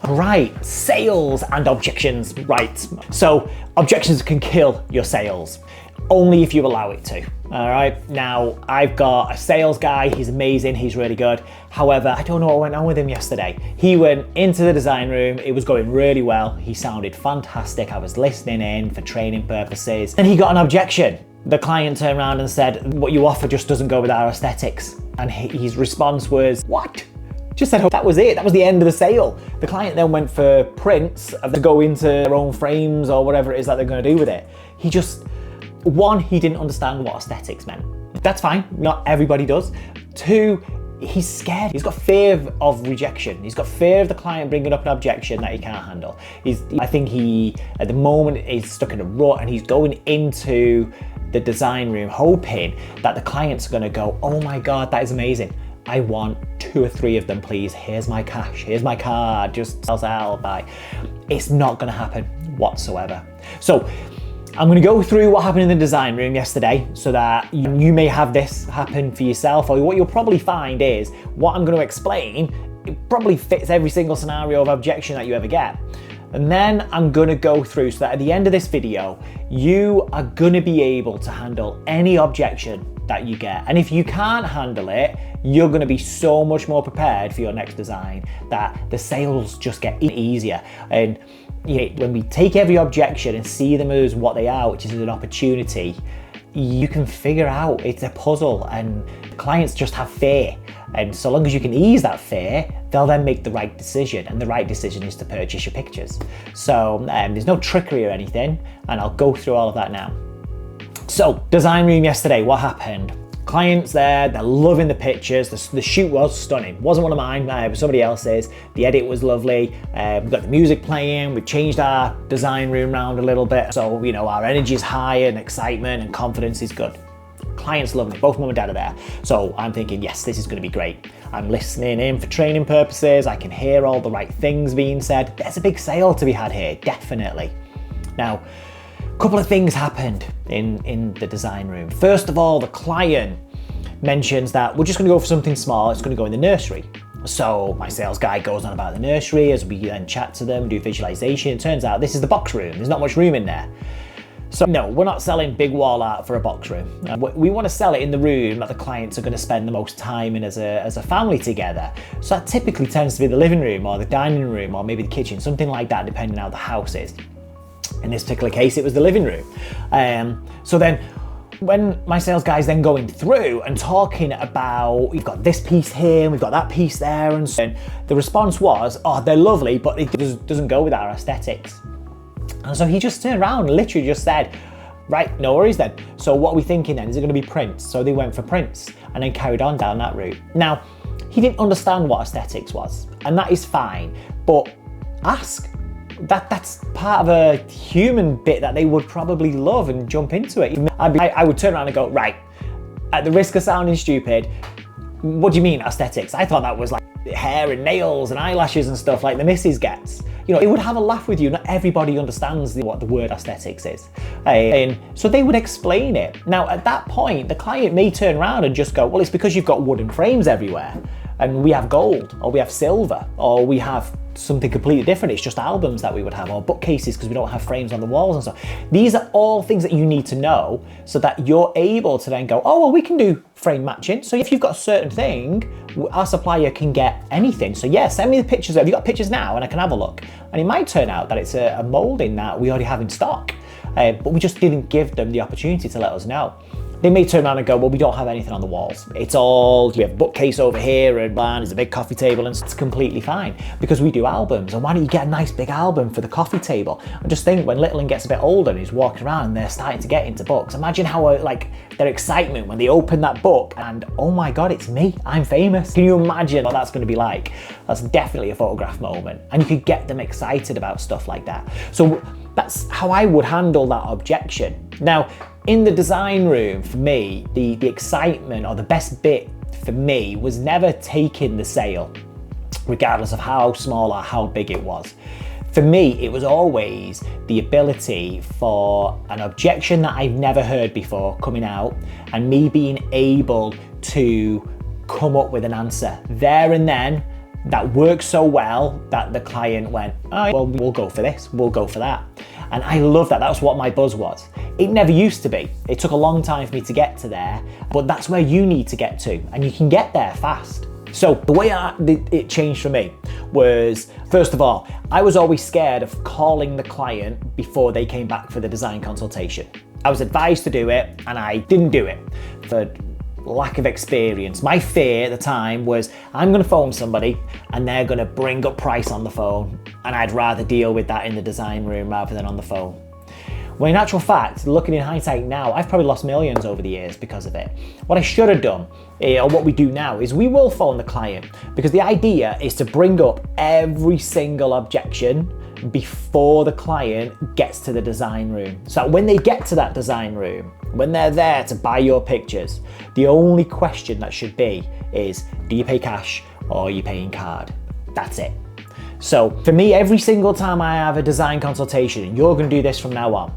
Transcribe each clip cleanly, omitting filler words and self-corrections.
Right, sales and objections, right. So objections can kill your sales, only if you allow it to. All right, now I've got a sales guy, he's amazing, he's really good. However, I don't know what went on with him yesterday. He went into the design room, it was going really well, he sounded fantastic, I was listening in for training purposes, and he got an objection. The client turned around and said, what you offer just doesn't go with our aesthetics. And his response was, what? Just said, oh, that was it, that was the end of the sale. The client then went for prints to go into their own frames or whatever it is that they're gonna do with it. He didn't understand what aesthetics meant. That's fine, not everybody does. Two, he's scared. He's got fear of rejection. He's got fear of the client bringing up an objection that he can't handle. I think he, at the moment, is stuck in a rut and he's going into the design room hoping that the client's gonna go, oh my God, that is amazing. I want 2 or 3 of them, please. Here's my cash, here's my card, just sell, buy. It's not gonna happen whatsoever. So I'm gonna go through what happened in the design room yesterday so that you may have this happen for yourself, or what you'll probably find is what I'm gonna explain, it probably fits every single scenario of objection that you ever get. And then I'm gonna go through so that at the end of this video, you are gonna be able to handle any objection that you get. And if you can't handle it, you're gonna be so much more prepared for your next design that the sales just get easier. And when we take every objection and see them as what they are, which is an opportunity, you can figure out it's a puzzle, and clients just have fear. And so long as you can ease that fear, they'll then make the right decision, and the right decision is to purchase your pictures. So there's no trickery or anything, and I'll go through all of that now. So design room yesterday, what happened? Clients there, they're loving the pictures. The shoot was stunning. Wasn't one of mine, it was somebody else's. The edit was lovely. We've got the music playing. We've changed our design room around a little bit. So, our energy is high and excitement and confidence is good. Clients loving it, both mum and dad are there. So I'm thinking, yes, this is gonna be great. I'm listening in for training purposes. I can hear all the right things being said. There's a big sale to be had here, definitely. Now, a couple of things happened in the design room. First of all, the client mentions that we're just gonna go for something small, it's gonna go in the nursery. So my sales guy goes on about the nursery as we then chat to them, do visualization. It turns out this is the box room, there's not much room in there. So no, we're not selling big wall art for a box room. We wanna sell it in the room that the clients are gonna spend the most time in as a family together. So that typically tends to be the living room or the dining room or maybe the kitchen, something like that, depending on how the house is. In this particular case, it was the living room. So then when my sales guy's then going through and talking about, we've got this piece here, and we've got that piece there, and so the response was, oh, they're lovely, but it doesn't go with our aesthetics. And so he just turned around and literally just said, right, no worries then. So what are we thinking then? Is it gonna be prints? So they went for prints and then carried on down that route. Now, he didn't understand what aesthetics was, and that is fine, but ask. That's part of a human bit that they would probably love and jump into it. I would turn around and go, right, at the risk of sounding stupid, what do you mean aesthetics? I thought that was like hair and nails and eyelashes and stuff like the missus gets. It would have a laugh with you. Not everybody understands what the word aesthetics is. And so they would explain it. Now, at that point, the client may turn around and just go, well, it's because you've got wooden frames everywhere and we have gold or we have silver or we have something completely different. It's just albums that we would have, or bookcases because we don't have frames on the walls and stuff. These are all things that you need to know so that you're able to then go, oh, well, we can do frame matching. So if you've got a certain thing, our supplier can get anything. So yeah, send me the pictures. Have you got pictures now? And I can have a look. And it might turn out that it's a molding that we already have in stock, but we just didn't give them the opportunity to let us know. They may turn around and go, well, we don't have anything on the walls. It's all, we have a bookcase over here and there's a big coffee table, and it's completely fine because we do albums. And why don't you get a nice big album for the coffee table? And just think when little one gets a bit older and he's walking around and they're starting to get into books, imagine how their excitement when they open that book and, oh my God, it's me, I'm famous. Can you imagine what that's gonna be like? That's definitely a photograph moment. And you could get them excited about stuff like that. So that's how I would handle that objection. Now, in the design room, for me, the excitement or the best bit for me was never taking the sale, regardless of how small or how big it was. For me, it was always the ability for an objection that I've never heard before coming out and me being able to come up with an answer there and then that worked so well that the client went, oh, well, we'll go for this, we'll go for that. And I love that. That's what my buzz was. It never used to be. It took a long time for me to get to there, but that's where you need to get to, and you can get there fast. So the way it changed for me was, first of all, I was always scared of calling the client before they came back for the design consultation. I was advised to do it and I didn't do it for lack of experience. My fear at the time was I'm going to phone somebody and they're going to bring up price on the phone, and I'd rather deal with that in the design room rather than on the phone. Well, in actual fact, looking in hindsight now, I've probably lost millions over the years because of it. What I should have done, or what we do now, is we will phone the client, because the idea is to bring up every single objection before the client gets to the design room. So when they get to that design room, when they're there to buy your pictures, the only question that should be is, do you pay cash or are you paying card? That's it. So for me, every single time I have a design consultation, and you're going to do this from now on,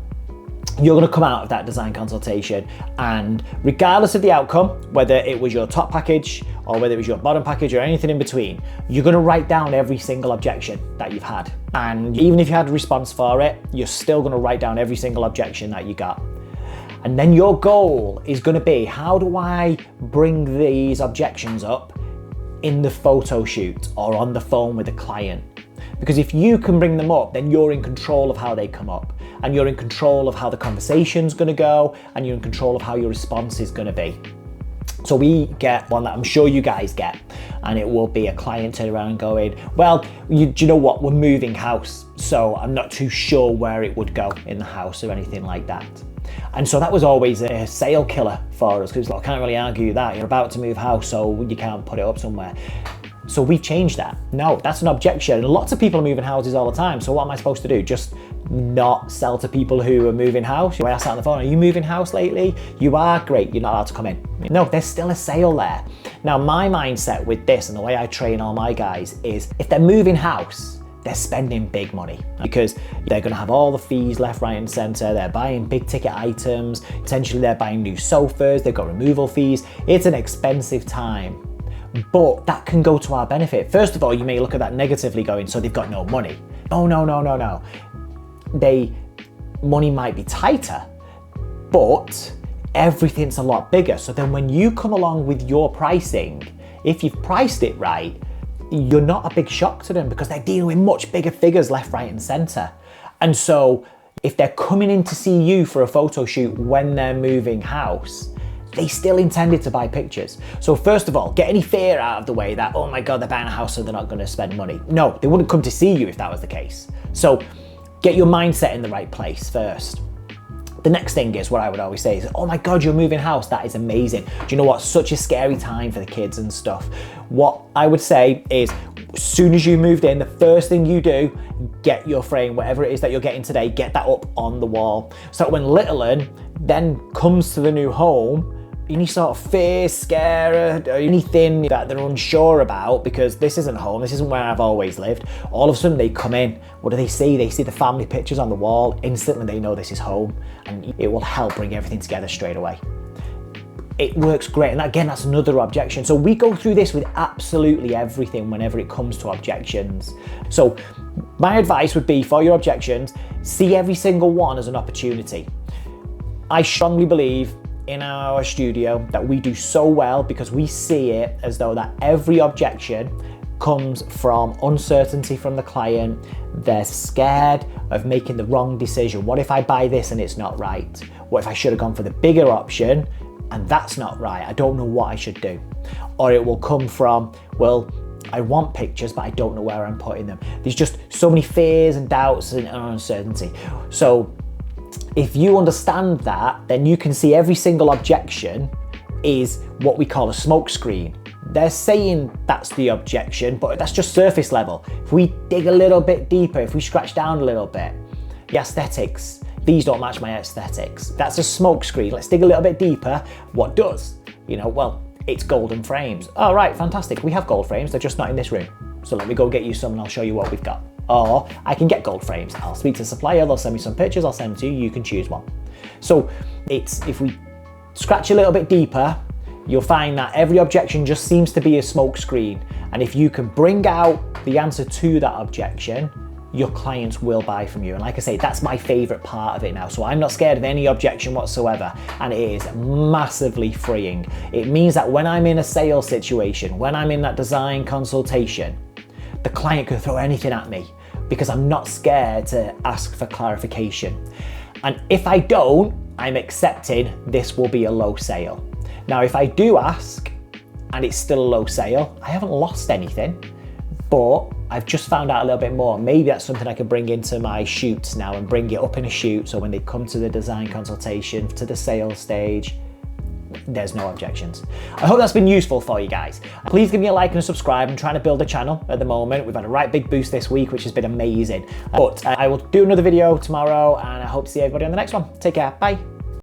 you're going to come out of that design consultation, and regardless of the outcome, whether it was your top package or whether it was your bottom package or anything in between, you're going to write down every single objection that you've had. And even if you had a response for it, you're still going to write down every single objection that you got. And then your goal is going to be, how do I bring these objections up in the photo shoot or on the phone with the client? Because if you can bring them up, then you're in control of how they come up, and you're in control of how the conversation's going to go, and you're in control of how your response is going to be. So we get one that I'm sure you guys get, and it will be a client turning around and going, well, do you know what, we're moving house, so I'm not too sure where it would go in the house or anything like that. And so that was always a sale killer for us, because I can't really argue that. You're about to move house, so you can't put it up somewhere. So we've changed that. No, that's an objection. And lots of people are moving houses all the time. So what am I supposed to do? Just not sell to people who are moving house? I asked on the phone, are you moving house lately? You are? Great, you're not allowed to come in. No, there's still a sale there. Now, my mindset with this and the way I train all my guys is, if they're moving house, they're spending big money, because they're going to have all the fees left, right and center. They're buying big ticket items. Potentially they're buying new sofas. They've got removal fees. It's an expensive time. But that can go to our benefit. First of all, you may look at that negatively, going, so they've got no money. Oh, no. Money might be tighter, but everything's a lot bigger. So then when you come along with your pricing, if you've priced it right, you're not a big shock to them, because they're dealing with much bigger figures left, right and center. And so if they're coming in to see you for a photo shoot when they're moving house, they still intended to buy pictures. So first of all, get any fear out of the way that, oh my God, they're buying a house so they're not going to spend money. No, they wouldn't come to see you if that was the case. So get your mindset in the right place first. The next thing is, what I would always say is, oh my God, you're moving house. That is amazing. Do you know what? Such a scary time for the kids and stuff. What I would say is, as soon as you moved in, the first thing you do, get your frame, whatever it is that you're getting today, get that up on the wall. So that when little un then comes to the new home, any sort of fear, scare, or anything that they're unsure about, because this isn't home, this isn't where I've always lived, all of a sudden they come in, what do they see? They see the family pictures on the wall, instantly they know this is home, and it will help bring everything together straight away. It works great, and again, that's another objection. So we go through this with absolutely everything whenever it comes to objections. So my advice would be, for your objections, see every single one as an opportunity. I strongly believe in our studio that we do so well because we see it as though that every objection comes from uncertainty from the client. They're scared of making the wrong decision. What if I buy this and it's not right? What if I should have gone for the bigger option and that's not right? I don't know what I should do. Or it will come from, well, I want pictures, but I don't know where I'm putting them. There's just so many fears and doubts and uncertainty. So if you understand that, then you can see every single objection is what we call a smoke screen. They're saying that's the objection, but that's just surface level. If we dig a little bit deeper, if we scratch down a little bit, the aesthetics, these don't match my aesthetics. That's a smoke screen. Let's dig a little bit deeper. What does? Well, it's golden frames. Oh, right, fantastic. We have gold frames, they're just not in this room. So let me go get you some and I'll show you what we've got. Or I can get gold frames. I'll speak to the supplier, they'll send me some pictures, I'll send them to you, you can choose one. So if we scratch a little bit deeper, you'll find that every objection just seems to be a smokescreen. And if you can bring out the answer to that objection, your clients will buy from you. And like I say, that's my favorite part of it now. So I'm not scared of any objection whatsoever. And it is massively freeing. It means that when I'm in a sales situation, when I'm in that design consultation, the client can throw anything at me because I'm not scared to ask for clarification. And if I don't, I'm accepting this will be a low sale. Now, if I do ask and it's still a low sale, I haven't lost anything, but I've just found out a little bit more. Maybe that's something I can bring into my shoots now and bring it up in a shoot. So when they come to the design consultation, to the sales stage, there's no objections. I hope that's been useful for you guys. Please give me a like and a subscribe. I'm trying to build a channel at the moment. We've had a right big boost this week, which has been amazing. But I will do another video tomorrow and I hope to see everybody on the next one. Take care, bye.